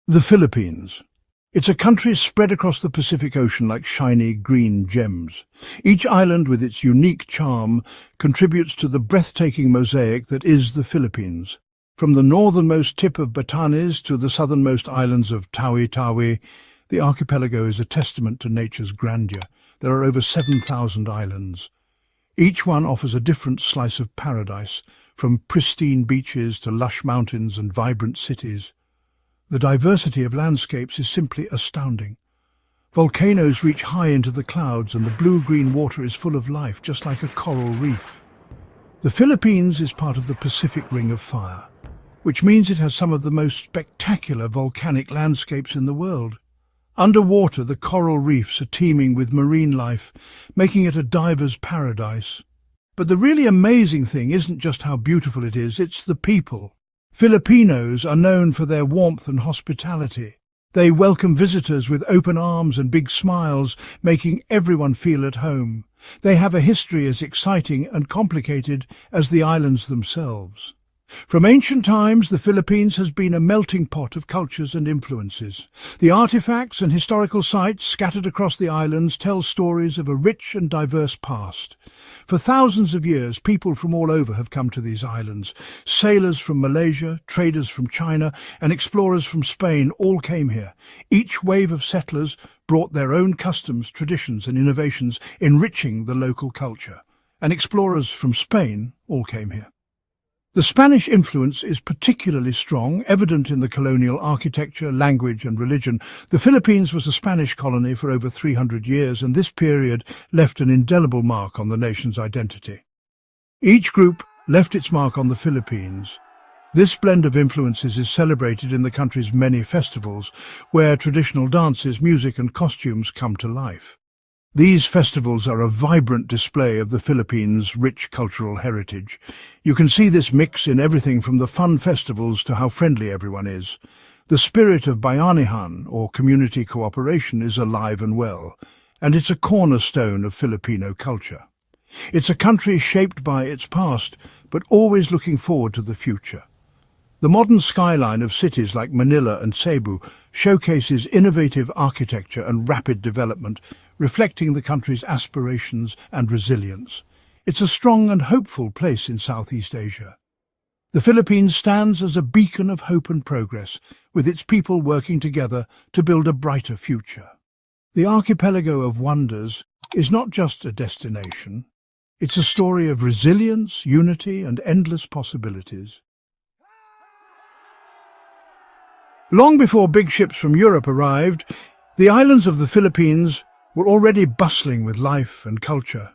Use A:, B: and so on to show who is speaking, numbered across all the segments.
A: The Philippines. It's a country spread across the Pacific Ocean like shiny green gems. Each island with its unique charm contributes to the breathtaking mosaic that is the Philippines. From the northernmost tip of Batanes to the southernmost islands of Tawi-Tawi, the archipelago is a testament to nature's grandeur. There are over 7,000 islands. Each one offers a different slice of paradise, from pristine beaches to lush mountains and vibrant cities. The diversity of landscapes is simply astounding. Volcanoes reach high into the clouds and the blue-green water is full of life, just like a coral reef. The Philippines is part of the Pacific Ring of Fire, which means it has some of the most spectacular volcanic landscapes in the world. Underwater, the coral reefs are teeming with marine life, making it a diver's paradise. But the really amazing thing isn't just how beautiful it is, it's the people. Filipinos are known for their warmth and hospitality. They welcome visitors with open arms and big smiles, making everyone feel at home. They have a history as exciting and complicated as the islands themselves. From ancient times, the Philippines has been a melting pot of cultures and influences. The artifacts and historical sites scattered across the islands tell stories of a rich and diverse past. For thousands of years, people from all over have come to these islands. Sailors from Malaysia, traders from China, and explorers from Spain all came here. Each wave of settlers brought their own customs, traditions, and innovations, enriching the local culture. And explorers from Spain all came here. The Spanish influence is particularly strong, evident in the colonial architecture, language and religion. The Philippines was a Spanish colony for over 300 years, and this period left an indelible mark on the nation's identity. Each group left its mark on the Philippines. This blend of influences is celebrated in the country's many festivals, where traditional dances, music and costumes come to life. These festivals are a vibrant display of the Philippines' rich cultural heritage. You can see this mix in everything from the fun festivals to how friendly everyone is. The spirit of bayanihan, or community cooperation, is alive and well, and it's a cornerstone of Filipino culture. It's a country shaped by its past, but always looking forward to the future. The modern skyline of cities like Manila and Cebu showcases innovative architecture and rapid development, reflecting the country's aspirations and resilience. It's a strong and hopeful place in Southeast Asia. The Philippines stands as a beacon of hope and progress, with its people working together to build a brighter future. The archipelago of wonders is not just a destination. It's a story of resilience, unity, and endless possibilities. Long before big ships from Europe arrived, the islands of the Philippines were already bustling with life and culture.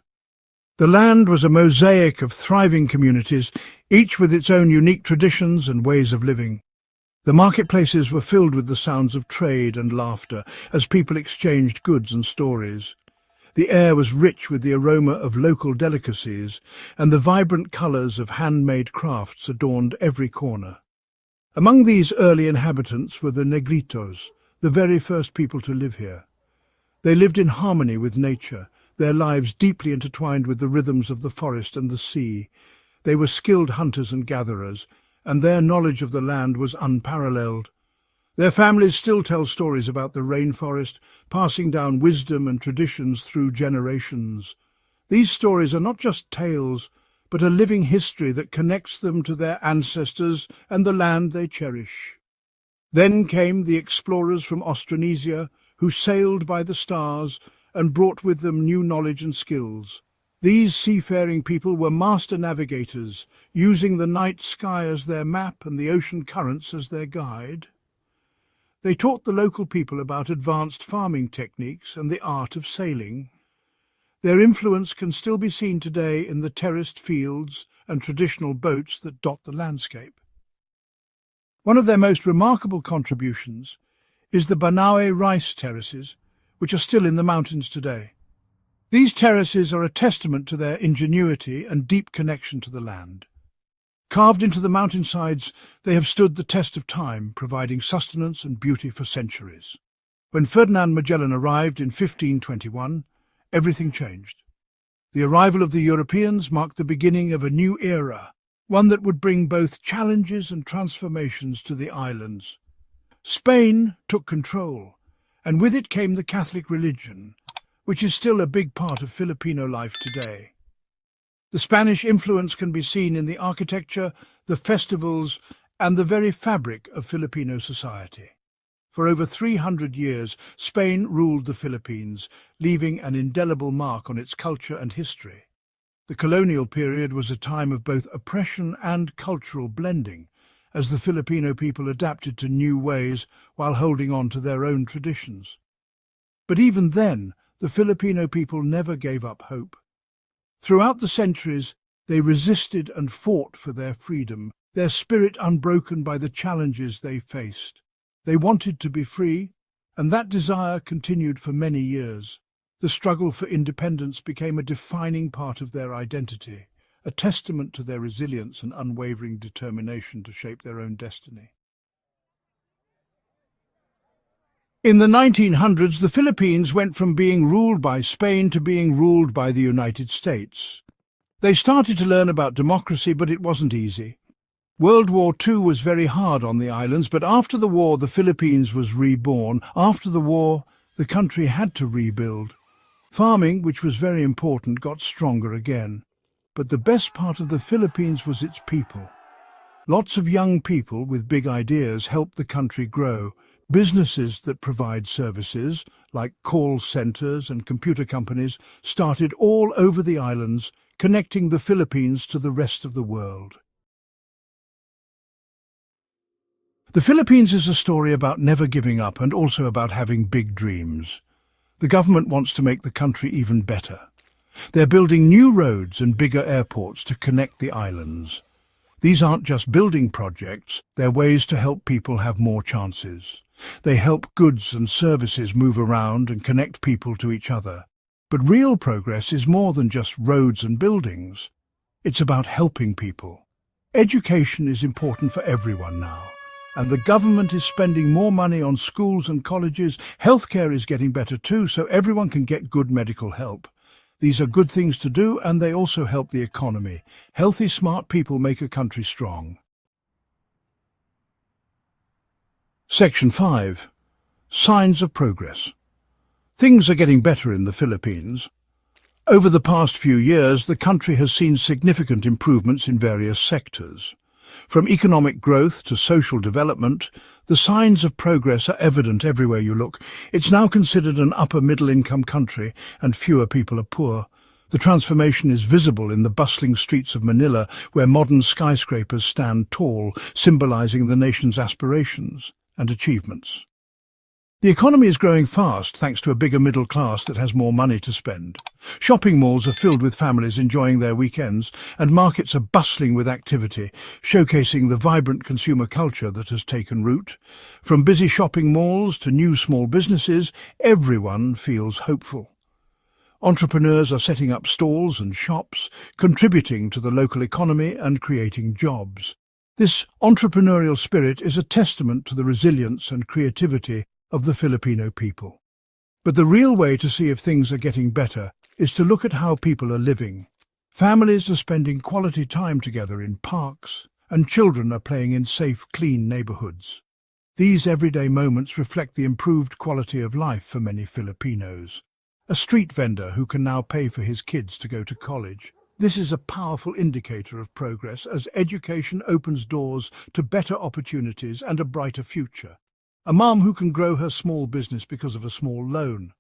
A: The land was a mosaic of thriving communities, each with its own unique traditions and ways of living. The marketplaces were filled with the sounds of trade and laughter as people exchanged goods and stories. The air was rich with the aroma of local delicacies, and the vibrant colours of handmade crafts adorned every corner. Among these early inhabitants were the Negritos, the very first people to live here. They lived in harmony with nature, their lives deeply intertwined with the rhythms of the forest and the sea. They were skilled hunters and gatherers, and their knowledge of the land was unparalleled. Their families still tell stories about the rainforest, passing down wisdom and traditions through generations. These stories are not just tales, but a living history that connects them to their ancestors and the land they cherish. Then came the explorers from Australasia, who sailed by the stars and brought with them new knowledge and skills. These seafaring people were master navigators, using the night sky as their map and the ocean currents as their guide. They taught the local people about advanced farming techniques and the art of sailing. Their influence can still be seen today in the terraced fields and traditional boats that dot the landscape. One of their most remarkable contributions is the Banaue rice terraces, which are still in the mountains today. These terraces are a testament to their ingenuity and deep connection to the land. Carved into the mountainsides, they have stood the test of time, providing sustenance and beauty for centuries. When Ferdinand Magellan arrived in 1521, everything changed. The arrival of the Europeans marked the beginning of a new era, one that would bring both challenges and transformations to the islands. Spain took control, and with it came the Catholic religion, which is still a big part of Filipino life today. The Spanish influence can be seen in the architecture, the festivals, and the very fabric of Filipino society. For over 300 years, Spain ruled the Philippines, leaving an indelible mark on its culture and history. The colonial period was a time of both oppression and cultural blending, as the Filipino people adapted to new ways while holding on to their own traditions. But even then, the Filipino people never gave up hope. Throughout the centuries, they resisted and fought for their freedom, their spirit unbroken by the challenges they faced. They wanted to be free, and that desire continued for many years. The struggle for independence became a defining part of their identity, a testament to their resilience and unwavering determination to shape their own destiny. In the 1900s, the Philippines went from being ruled by Spain to being ruled by the United States. They started to learn about democracy, but it wasn't easy. World War II was very hard on the islands, but after the war, the Philippines was reborn. After the war, the country had to rebuild. Farming, which was very important, got stronger again. But the best part of the Philippines was its people. Lots of young people with big ideas helped the country grow. Businesses that provide services, like call centers and computer companies, started all over the islands, connecting the Philippines to the rest of the world. The Philippines is a story about never giving up and also about having big dreams. The government wants to make the country even better. They're building new roads and bigger airports to connect the islands. These aren't just building projects, they're ways to help people have more chances. They help goods and services move around and connect people to each other. But real progress is more than just roads and buildings. It's about helping people. Education is important for everyone now. And the government is spending more money on schools and colleges. Healthcare is getting better too, so everyone can get good medical help. These are good things to do, and they also help the economy. Healthy, smart people make a country strong. Section 5. Signs of progress. Things are getting better in the Philippines. Over the past few years, the country has seen significant improvements in various sectors. From economic growth to social development, the signs of progress are evident everywhere you look. It's now considered an upper middle-income country, and fewer people are poor. The transformation is visible in the bustling streets of Manila, where modern skyscrapers stand tall, symbolizing the nation's aspirations and achievements. The economy is growing fast thanks to a bigger middle class that has more money to spend. Shopping malls are filled with families enjoying their weekends, and markets are bustling with activity, showcasing the vibrant consumer culture that has taken root. From busy shopping malls to new small businesses, everyone feels hopeful. Entrepreneurs are setting up stalls and shops, contributing to the local economy and creating jobs. This entrepreneurial spirit is a testament to the resilience and creativity of the Filipino people. But the real way to see if things are getting better is to look at how people are living. Families are spending quality time together in parks, and children are playing in safe, clean neighborhoods. These everyday moments reflect the improved quality of life for many Filipinos. A street vendor who can now pay for his kids to go to college. This is a powerful indicator of progress as education opens doors to better opportunities and a brighter future. A mom who can grow her small business because of a small loan.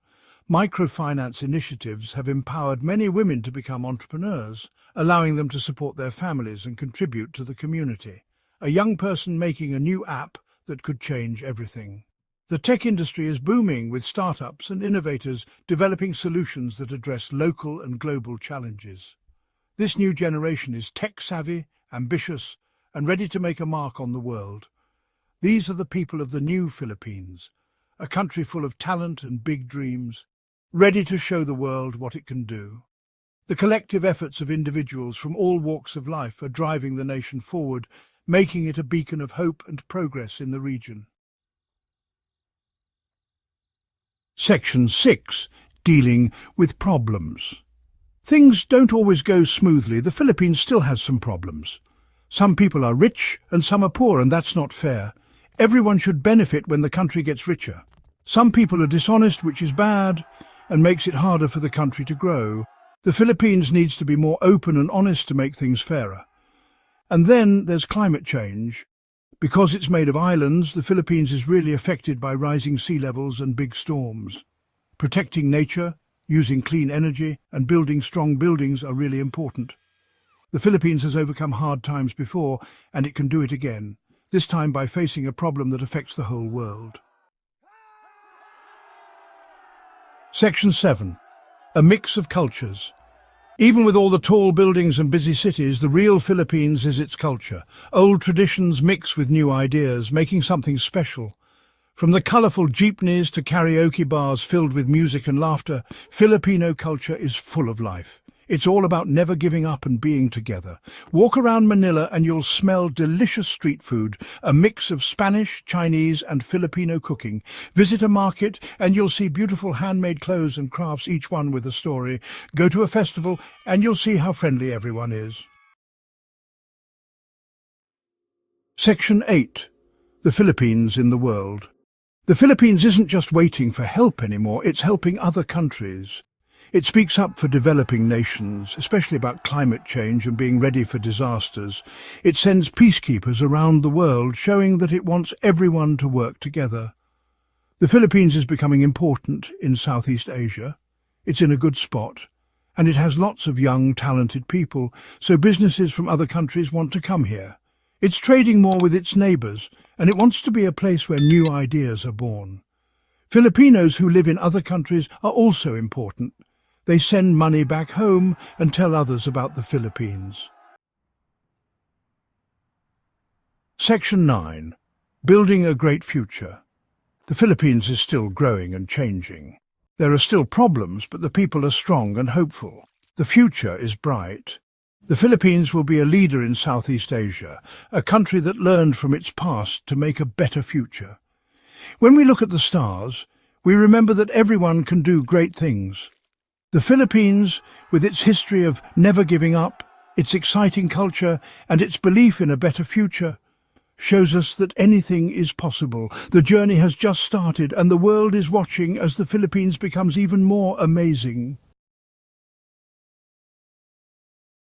A: Microfinance initiatives have empowered many women to become entrepreneurs, allowing them to support their families and contribute to the community. A young person making a new app that could change everything. The tech industry is booming, with startups and innovators developing solutions that address local and global challenges. This new generation is tech-savvy, ambitious, and ready to make a mark on the world. These are the people of the new Philippines, a country full of talent and big dreams, ready to show the world what it can do. The collective efforts of individuals from all walks of life are driving the nation forward, making it a beacon of hope and progress in the region. Section 6. Dealing with problems. Things don't always go smoothly. The Philippines still has some problems. Some people are rich and some are poor, and that's not fair. Everyone should benefit when the country gets richer. Some people are dishonest, which is bad, and makes it harder for the country to grow. The Philippines needs to be more open and honest to make things fairer. And then there's climate change. Because it's made of islands, the Philippines is really affected by rising sea levels and big storms. Protecting nature, using clean energy, and building strong buildings are really important. The Philippines has overcome hard times before, and it can do it again, this time by facing a problem that affects the whole world. Section 7. A mix of cultures. Even with all the tall buildings and busy cities, the real Philippines is its culture. Old traditions mix with new ideas, making something special. From the colourful jeepneys to karaoke bars filled with music and laughter, Filipino culture is full of life. It's all about never giving up and being together. Walk around Manila and you'll smell delicious street food, a mix of Spanish, Chinese and Filipino cooking. Visit a market and you'll see beautiful handmade clothes and crafts, each one with a story. Go to a festival and you'll see how friendly everyone is. Section 8. The Philippines in the world. The Philippines isn't just waiting for help anymore, it's helping other countries. It speaks up for developing nations, especially about climate change and being ready for disasters. It sends peacekeepers around the world, showing that it wants everyone to work together. The Philippines is becoming important in Southeast Asia. It's in a good spot, and it has lots of young, talented people, so businesses from other countries want to come here. It's trading more with its neighbours, and it wants to be a place where new ideas are born. Filipinos who live in other countries are also important. They send money back home and tell others about the Philippines. Section 9. Building a great future. The Philippines is still growing and changing. There are still problems, but the people are strong and hopeful. The future is bright. The Philippines will be a leader in Southeast Asia, a country that learned from its past to make a better future. When we look at the stars, we remember that everyone can do great things. The Philippines, with its history of never giving up, its exciting culture and its belief in a better future, shows us that anything is possible. The journey has just started and the world is watching as the Philippines becomes even more amazing.